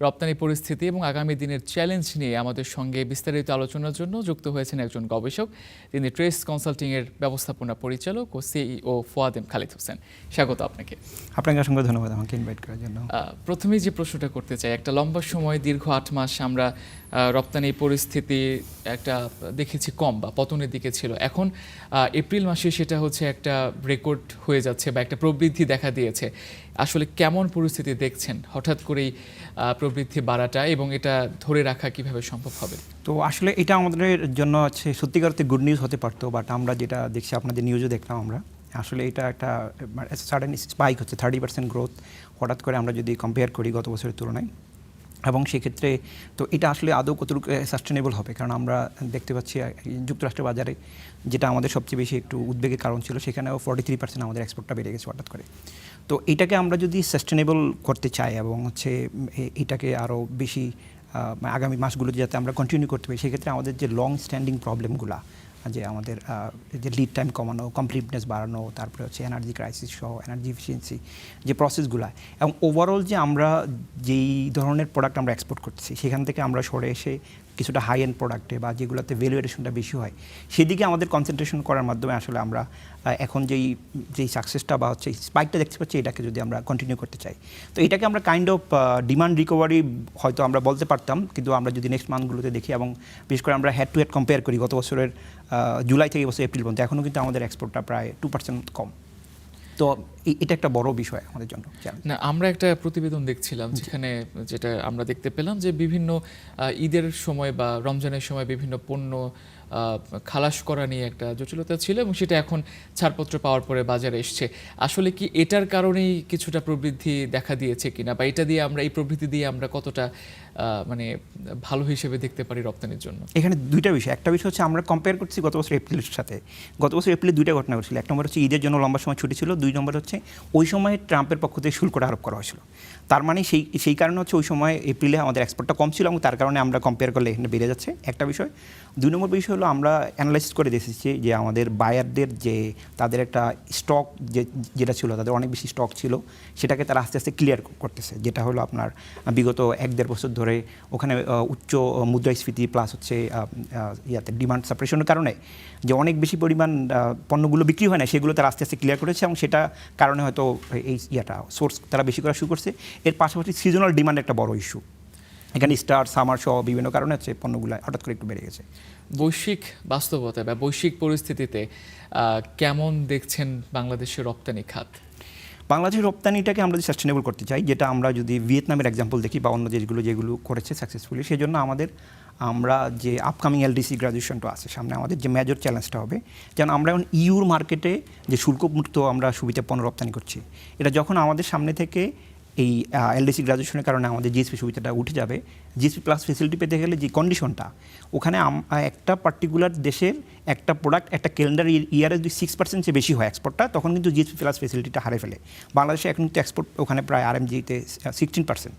রপ্তানি পরিস্থিতি এবং আগামী দিনের চ্যালেঞ্জ নিয়ে আমাদের সঙ্গে বিস্তারিত আলোচনার জন্য যুক্ত হয়েছেন একজন গবেষক। তিনি ট্রেস কনসাল্টিংয়ের ব্যবস্থাপনা পরিচালক ও সিইও ফোয়াদ খালিদ হোসেন। স্বাগত আপনাকে। আপনাকে অসংখ্য ধন্যবাদ আমাকে ইনভাইট করার জন্য। প্রথমেই যে প্রশ্নটা করতে চাই, একটা লম্বা সময় দীর্ঘ 8 মাস আমরা রপ্তানি পরিস্থিতি একটা দেখেছি কম বা পতনের দিকে ছিল। এখন এপ্রিল মাসে সেটা হচ্ছে একটা রেকর্ড হয়ে যাচ্ছে বা একটা প্রবৃদ্ধি দেখা দিয়েছে। আসলে কেমন পরিস্থিতি দেখছেন হঠাৎ করেই প্রবৃদ্ধি বাড়াটা, এবং এটা ধরে রাখা কিভাবে সম্ভব হবে? তো আসলে এটা আমাদের জন্য হচ্ছে সত্যিকার অর্থে গুড নিউজ হতে পারতো, বাট আমরা যেটা দেখছি আপনাদের নিউজও দেখলাম আমরা, আসলে এটা একটা সাডেন স্পাইক হচ্ছে 30% গ্রোথ হঠাৎ করে আমরা যদি কম্পেয়ার করি গত বছরের তুলনায়। এবং সেক্ষেত্রে তো এটা আসলে আদৌ কতটুকু সাস্টেনেবল হবে, কারণ আমরা দেখতে পাচ্ছি যুক্তরাষ্ট্রের বাজারে যেটা আমাদের সবচেয়ে বেশি একটু উদ্বেগের কারণ ছিল, সেখানেও 43% আমাদের এক্সপোর্টটা বেড়ে গেছে হঠাৎ করে। তো এটাকে আমরা যদি সাস্টেনেবল করতে চাই এবং হচ্ছে এটাকে আরও বেশি আগামী মাসগুলোতে যাতে আমরা কন্টিনিউ করতে পারি, সেক্ষেত্রে আমাদের যে লং স্ট্যান্ডিং প্রবলেমগুলো, যে আমাদের যে লিড টাইম কমানো, কমপ্লিটনেস বাড়ানো, তারপরে হচ্ছে এনার্জি ক্রাইসিস সহ এনার্জি এফিসিয়েন্সি যে প্রসেসগুলো, এবং ওভারঅল যে আমরা যেই ধরনের প্রোডাক্ট আমরা এক্সপোর্ট করতেছি সেখান থেকে আমরা সরে এসে কিছুটা হাই এন্ড প্রোডাক্টে বা যেগুলোতে ভ্যালুয়েশনটা বেশি হয় সেদিকে আমাদের কনসেন্ট্রেশন করার মাধ্যমে আসলে আমরা এখন যেই সাকসেসটা বা হচ্ছে স্পাইকটা দেখতে পাচ্ছি, এটাকে যদি আমরা কন্টিনিউ করতে চাই, তো এটাকে আমরা কাইন্ড অফ ডিমান্ড রিকভারি হয়তো আমরা বলতে পারতাম, কিন্তু আমরা যদি নেক্সট মান্থগুলোতে দেখি এবং বিশেষ করে আমরা হেড টু হেড কম্পেয়ার করি গত বছরের জুলাই থেকে বছর এপ্রিল পর্যন্ত, এখনও কিন্তু আমাদের এক্সপোর্টটা প্রায় 2% কম। তো এটা একটা বড় বিষয় আমাদের জন্য। না, আমরা একটা প্রতিবেদন দেখছিলাম যেখানে যেটা আমরা দেখতে পেলাম যে বিভিন্ন ঈদের সময় বা রমজানের সময় বিভিন্ন পণ্য খালাস করা নিয়ে একটা জটিলতা ছিল, এবং সেটা এখন ছাড়পত্র পাওয়ার পরে বাজারে এসছে। আসলে কি এটার কারণেই কিছুটা প্রবৃদ্ধি দেখা দিয়েছে কিনা, বা এটা দিয়ে আমরা এই প্রবৃদ্ধি দিয়ে আমরা কতটা মানে ভালো হিসেবে দেখতে পারি রপ্তানির জন্য? এখানে দুইটা বিষয়। একটা বিষয় হচ্ছে আমরা কম্পেয়ার করছি গত বছর এপ্রিলের সাথে। গত বছর এপ্রিলে দুইটা ঘটনা ঘটেছিল। এক নম্বর হচ্ছে ঈদের জন্য লম্বা সময় ছুটি ছিল, 2 নম্বর হচ্ছে ওই সময় ট্রাম্পের পক্ষ থেকে শুল্কটা আরোপ করা হয়েছিল। তার মানে সেই কারণে হচ্ছে ওই সময় এপ্রিলে আমাদের এক্সপোর্টটা কম ছিল এবং তার কারণে আমরা কম্পেয়ার করলে এখানে বেড়ে যাচ্ছে, একটা বিষয়। 2 নম্বর বিষয় হলো আমরা অ্যানালাইসিস করে দেখেছি যে আমাদের বায়ারদের যে তাদের একটা স্টক যেটা ছিল, তাদের অনেক বেশি স্টক ছিল, সেটাকে তারা আস্তে আস্তে ক্লিয়ার করতেছে, যেটা হলো আপনার বিগত 1-1.5 বছর ধরে ওখানে উচ্চ মুদ্রাস্ফীতি প্লাস হচ্ছে ডিমান্ড সাপ্রেশনের কারণে যে অনেক বেশি পরিমাণ পণ্যগুলো বিক্রি হয় না, সেগুলো তারা আস্তে আস্তে ক্লিয়ার করেছে, এবং সেটা কারণে হয়তো এই সোর্স তারা বেশি করা শুরু করছে। এর পাশাপাশি সিজনাল ডিমান্ড একটা বড় ইস্যু, এখানে স্টার সামার সহ বিভিন্ন কারণে হচ্ছে পণ্যগুলো হঠাৎ করে একটু বেড়ে গেছে। বৈশ্বিক বাস্তবতা বা বৈশ্বিক পরিস্থিতিতে কেমন দেখছেন বাংলাদেশের রপ্তানি খাত? বাংলাদেশের রপ্তানিটাকে আমরা যদি সাস্টেনেবল করতে চাই, যেটা আমরা যদি ভিয়েতনামের এক্সাম্পল দেখি বা অন্য যেগুলো করেছে সাকসেসফুলি, সেই জন্য আমরা যে আপকামিং এলডিসি গ্রাজুয়েশনটা আছে সামনে, আমাদের যে মেজর চ্যালেঞ্জটা হবে, যেন আমরা এখন ইউর মার্কেটে যে শুল্কমুক্ত আমরা সুবিধা পণ্য রপ্তানি করছি, এটা যখন আমাদের সামনে থেকে এই এলডিসি গ্রাজুয়েশনের কারণে আমাদের জিএসপি সুবিধাটা উঠে যাবে, জিএসপি প্লাস ফেসিলিটি পেতে গেলে যে কন্ডিশনটা, ওখানে একটা পার্টিকুলার দেশের একটা প্রোডাক্ট একটা ক্যালেন্ডার ইয়ারে যদি 6% চেয়ে বেশি হয় এক্সপোর্টটা, তখন কিন্তু জিএসপি প্লাস ফেসিলিটিটা হারিয়ে ফেলে। বাংলাদেশে এখন কিন্তু এক্সপোর্ট ওখানে প্রায় আরএমজিতে 16%।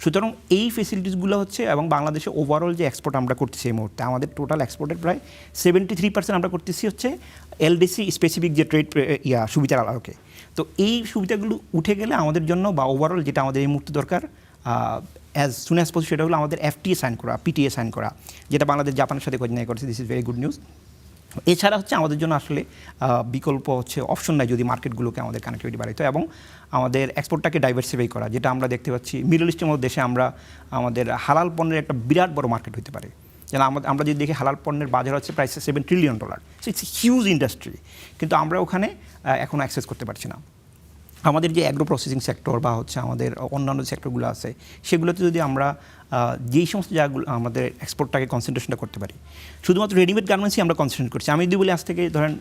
সুতরাং এই ফেসিলিটিসগুলো হচ্ছে, এবং বাংলাদেশে ওভারঅল যে এক্সপোর্ট আমরা করতেছি এই মুহূর্তে, আমাদের টোটাল এক্সপোর্টের প্রায় 73% আমরা করতেছি হচ্ছে এলডিসি স্পেসিফিক যে ট্রেড সুবিধার আলোকে। তো এই সুবিধাগুলো উঠে গেলে আমাদের জন্য বা ওভারঅল যেটা আমাদের এই মুহূর্তে দরকার অ্যাজ সুন অ্যাজ পসিবল, সেটা হলো আমাদের এফটিএ সাইন করা, পিটিএ সাইন করা, যেটা বাংলাদেশ জাপানের সাথে কোঅর্ডিনেট করেছে। This is very good news. এছাড়া হচ্ছে আমাদের জন্য আসলে বিকল্প হচ্ছে অপশন নাই যদি মার্কেটগুলোকে আমাদের কানেক্টিভিটি বাড়াইতে, এবং আমাদের এক্সপোর্টটাকে ডাইভার্সিফাই করা, যেটা আমরা দেখতে পাচ্ছি মিডল ইস্টের মতো দেশে আমাদের হালাল পণ্যের একটা বিরাট বড় মার্কেট হতে পারে। যেন আমরা যদি দেখি হালাল পণ্যের বাজার হচ্ছে প্রায় $7 trillion, so it's huge industry, কিন্তু আমরা ওখানে এখনও অ্যাক্সেস করতে পারছি না। আমাদের যে অ্যাগ্রো প্রসেসিং সেক্টর বা হচ্ছে আমাদের অন্যান্য সেক্টরগুলো আছে, সেগুলোতে যদি আমরা যেই সমস্ত জায়গাগুলো আমাদের এক্সপোর্টটাকে কনসেন্ট্রেশনটা করতে পারি, শুধুমাত্র রেডিমেড গার্মেন্টসই আমরা কনসেন্ট্রেট করছি। আমি যদি বলি আজ থেকে ধরেন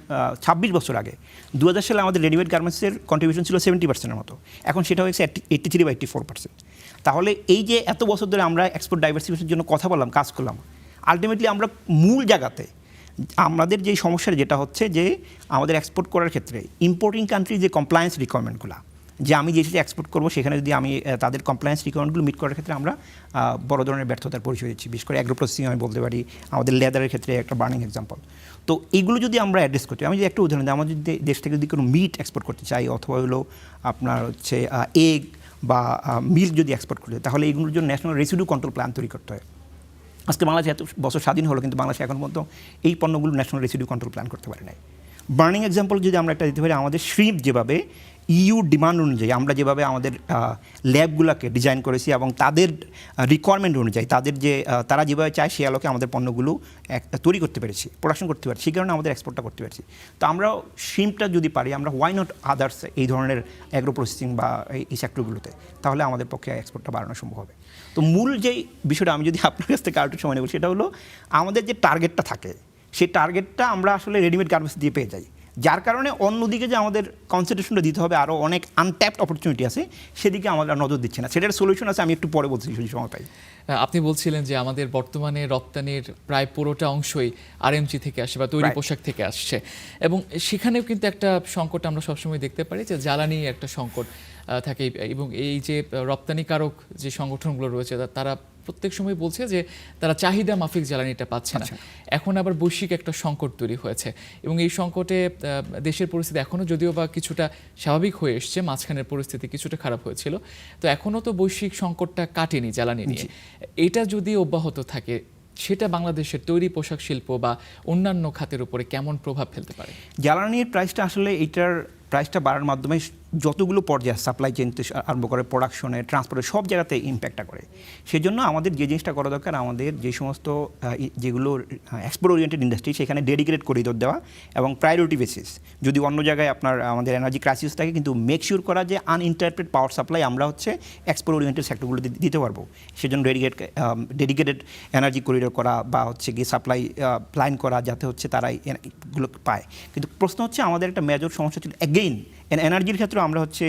26 বছর আগে 2000 সালে আমাদের রেডিমেড গার্মেন্টসের কন্ট্রিবিউশন ছিল 70%-এর মতো, এখন সেটা হয়েছে 83 বা 84%। তাহলে এই যে এত বছর ধরে আমরা এক্সপোর্ট ডাইভার্সিফিকেশনের জন্য কথা বললাম, কাজ করলাম, আলটিমেটলি আমরা মূল জায়গাতে আমাদের যেই সমস্যার যেটা হচ্ছে যে আমাদের এক্সপোর্ট করার ক্ষেত্রে ইম্পোর্টিং কান্ট্রির যে কমপ্লায়েন্স রিকোয়ারমেন্টগুলো, যে আমি যে সাথে এক্সপোর্ট করবো সেখানে যদি আমি তাদের কমপ্লায়েন্স রিকোয়ারমেন্টগুলো মিট করার ক্ষেত্রে আমরা বড় ধরনের ব্যর্থতার পরিচয় দিচ্ছি। বিশেষ করে অ্যাগ্রো প্রসেসিং আমি বলতে পারি, আমাদের লেদারের ক্ষেত্রে একটা বার্নিং এক্সাম্পল। তো এইগুলো যদি আমরা অ্যাড্রেস করতে, আমি যদি একটা উদাহরণ দিই, আমরা যদি দেশ থেকে যদি কোনো মিট এক্সপোর্ট করতে চাই, অথবা হলো আপনার হচ্ছে এগ বা মিল্ক যদি এক্সপোর্ট করতে হয়, তাহলে এইগুলোর জন্য ন্যাশনাল রেসিডিউ কন্ট্রোল প্ল্যান তৈরি করতে হয়। আজকে বাংলাদেশ এত বছর স্বাধীন হলো, কিন্তু বাংলাদেশ এখন পর্যন্ত এই পণ্যগুলো ন্যাশনাল রেসিডিউ কন্ট্রোল প্ল্যান করতে পারে নাই। বার্নিং এক্সাম্পল যদি আমরা একটা দিতে পারি, আমাদের শ্রিম্প যেভাবে ইউ ডিমান্ড অনুযায়ী আমরা যেভাবে আমাদের ল্যাবগুলোকে ডিজাইন করেছি এবং তাদের রিকোয়ারমেন্ট অনুযায়ী তাদের যে তারা যেভাবে চায় সে আলোকে আমাদের পণ্যগুলো তৈরি করতে পেরেছি, প্রোডাকশন করতে পারছি, সেই কারণে আমাদের এক্সপোর্টটা করতে পারছি। তো আমরা শ্রিম্পটা যদি পারি, আমরা হোয়াই নট আদার্স এই ধরনের অ্যাগ্রো প্রসেসিং বা এই সেক্টরগুলোতে, তাহলে আমাদের পক্ষে এক্সপোর্টটা বাড়ানো সম্ভব হবে। তো মূল যেই বিষয়টা আমি যদি আপনার কাছ থেকে আরেকটু সময় নেব, সেটা হলো আমাদের যে টার্গেটটা থাকে, সেই টার্গেটটা আমরা আসলে রেডিমেড গার্মেন্টস দিয়ে পেয়ে যাই, যার কারণে অন্যদিকে যে আমাদের কনসেন্ট্রেশনটা দিতে হবে, আরও অনেক আনট্যাপড অপরচুনিটি আছে, সেদিকে আমাদের নজর দিচ্ছে না। সেটার সলিউশন আছে, আমি একটু পরে বলছি যদি সময় পাই। আপনি বলছিলেন যে আমাদের বর্তমানে রপ্তানির প্রায় পুরোটা অংশই আরএমজি থেকে আসে বা তৈরি পোশাক থেকে আসছে, এবং সেখানেও কিন্তু একটা সংকট আমরা সবসময় দেখতে পারি যে জ্বালানি একটা সংকট থাকে। এবং এই যে রপ্তানিকারক যে সংগঠনগুলো রয়েছে তারা প্রত্যেক সময় বলছে যে তারা চাহিদা মাফিক জ্বালানিটা পাচ্ছে না। এখন আবার বৈশ্বিক একটা সংকট তৈরি হয়েছে, এবং এই সংকটে দেশের পরিস্থিতি এখনও যদিও বা কিছুটা স্বাভাবিক হয়ে এসছে, মাঝখানের পরিস্থিতি কিছুটা খারাপ হয়েছিল, তো এখনও তো বৈশ্বিক সংকটটা কাটেনি জ্বালানি নিয়ে। এটা যদি অব্যাহত থাকে, সেটা বাংলাদেশের তৈরি পোশাক শিল্প বা অন্যান্য খাতের উপরে কেমন প্রভাব ফেলতে পারে? জ্বালানির প্রাইসটা আসলে এইটার প্রাইসটা বাড়ার মাধ্যমে যতগুলো পর্যায়ে সাপ্লাই চেইন আরম্ভ করে প্রোডাকশনে, ট্রান্সপোর্টে, সব জায়গাতে ইম্প্যাক্টটা করে। সেই জন্য আমাদের যে জিনিসটা করা দরকার, আমাদের যে সমস্ত যেগুলো এক্সপোর্ট ওরিয়েন্টেড ইন্ডাস্ট্রি, সেখানে ডেডিকেটেড করিডোর দেওয়া এবং প্রায়োরিটি বেসিস। যদি অন্য জায়গায় আপনার আমাদের এনার্জি ক্রাইসিস থাকে, কিন্তু মেক শিওর করা যে আনইন্টারপ্রেট পাওয়ার সাপ্লাই আমরা হচ্ছে এক্সপোর্ট ওরিয়েন্টেড সেক্টরগুলোতে দিতে পারবো। সেজন্য ডেডিকেটেড এনার্জি করিডোর করা বা হচ্ছে গিয়ে সাপ্লাই লাইন করা, যাতে হচ্ছে তারা এগুলো পায়। কিন্তু প্রশ্ন হচ্ছে, আমাদের একটা মেজর সমস্যা ছিল এগেইন এনার্জির ক্ষেত্রে আমরা হচ্ছে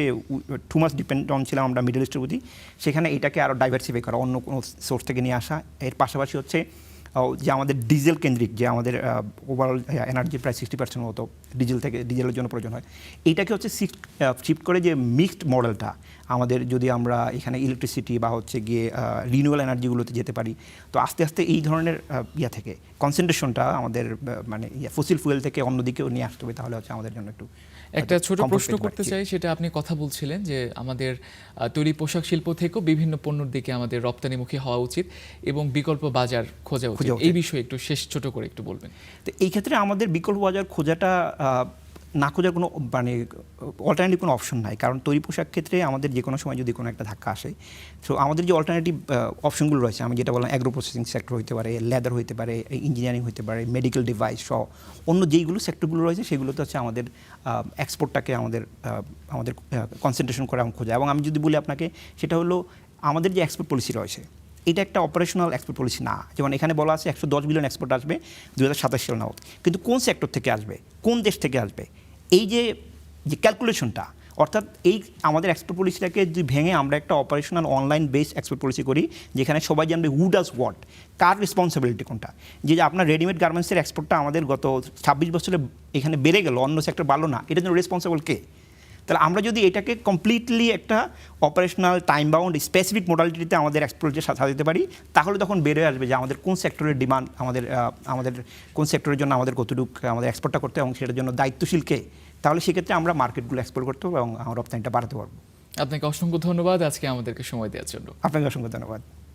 টু মাচ ডিপেন্ড অন ছিলাম আমরা মিডল ইস্টের প্রতি। সেখানে এটাকে আরও ডাইভার্সিফাই করা, অন্য কোনো সোর্স থেকে নিয়ে আসা। এর পাশাপাশি হচ্ছে যে আমাদের ডিজেল কেন্দ্রিক যে আমাদের ওভারঅল এনার্জির প্রায় 60% মতো ডিজেলের জন্য প্রয়োজন হয়, এইটাকে হচ্ছে শিফট করে যে মিক্সড মডেলটা আমাদের, যদি আমরা এখানে ইলেকট্রিসিটি বা হচ্ছে গিয়ে রিনিউয়েবল এনার্জিগুলোতে যেতে পারি, তো আস্তে আস্তে এই ধরনের থেকে কনসেন্ট্রেশনটা আমাদের মানে ফসিল ফুয়েল থেকে অন্যদিকেও নিয়ে আসতে হবে, তাহলে হচ্ছে আমাদের জন্য একটু একটা ছোট প্রশ্ন করতে চাই। সেটা আপনি কথা বলছিলেন যে আমাদের তৈরি পোশাক শিল্প থেকেও বিভিন্ন পণ্যের দিকে আমাদের রপ্তানিমুখী হওয়া উচিত এবং বিকল্প বাজার খোঁজা উচিত। এই বিষয়ে একটু ছোট করে একটু বলবেন। তো এই ক্ষেত্রে আমাদের বিকল্প বাজার খোঁজাটা না খোঁজার কোনো মানে অল্টারনেটিভ কোনো অপশন নাই। কারণ তৈরি পোশাক ক্ষেত্রে আমাদের যে কোনো সময় যদি কোনো একটা ধাক্কা আসে, তো আমাদের যে অল্টারনেটিভ অপশনগুলো রয়েছে, আমি যেটা বললাম অ্যাগ্রো প্রসেসিং সেক্টর হতে পারে, লেদার হতে পারে, ইঞ্জিনিয়ারিং হতে পারে, মেডিকেল ডিভাইস সহ অন্য যেইগুলো সেক্টরগুলো রয়েছে, সেগুলোতে হচ্ছে আমাদের এক্সপোর্টটাকে আমাদের কনসেন্ট্রেশন করা এবং খোঁজা। এবং আমি যদি বলি আপনাকে, সেটা হলো আমাদের যে এক্সপোর্ট পলিসি রয়েছে, এটা একটা অপারেশনাল এক্সপোর্ট পলিসি না। যেমন এখানে বলা আছে 110 বিলিয়ন এক্সপোর্ট আসবে 2027 সাল নাগাদ, কিন্তু কোন সেক্টর থেকে আসবে, কোন দেশ থেকে আসবে, এই যে ক্যালকুলেশনটা, অর্থাৎ এই আমাদের এক্সপোর্ট পলিসিটাকে যদি ভেঙে আমরা একটা operational online based export policy করি, যেখানে সবাই জানবে who does what, car responsibility কোনটা। যে আপনার রেডিমেড গার্মেন্টসের এক্সপোর্টটা আমাদের গত 26 বছরে এখানে বেড়ে গেল, অন্য সেক্টর বাড়লো না, এটার জন্য রেসপন্সিবল কে? তাহলে আমরা যদি এটাকে কমপ্লিটলি একটা অপারেশনাল টাইম বাউন্ড স্পেসিফিক মোডালিটিতে আমাদের এক্সপোর্টে সাজাতে পারি, তাহলে তখন বেড়ে আসবে যে আমাদের কোন সেক্টরের ডিমান্ড, আমাদের কোন সেক্টরের জন্য আমাদের কতটুকু আমাদের এক্সপোর্টটা করতে এবং সেটার জন্য দায়িত্বশীল কে। তাহলে সেক্ষেত্রে আমরা মার্কেটগুলো এক্সপোর্ট করতে পারবো এবং রপ্তানিটা বাড়াতে পারবো। আপনাকে অসংখ্য ধন্যবাদ আজকে আমাদেরকে সময় দেওয়ার জন্য। আপনাকে অসংখ্য ধন্যবাদ।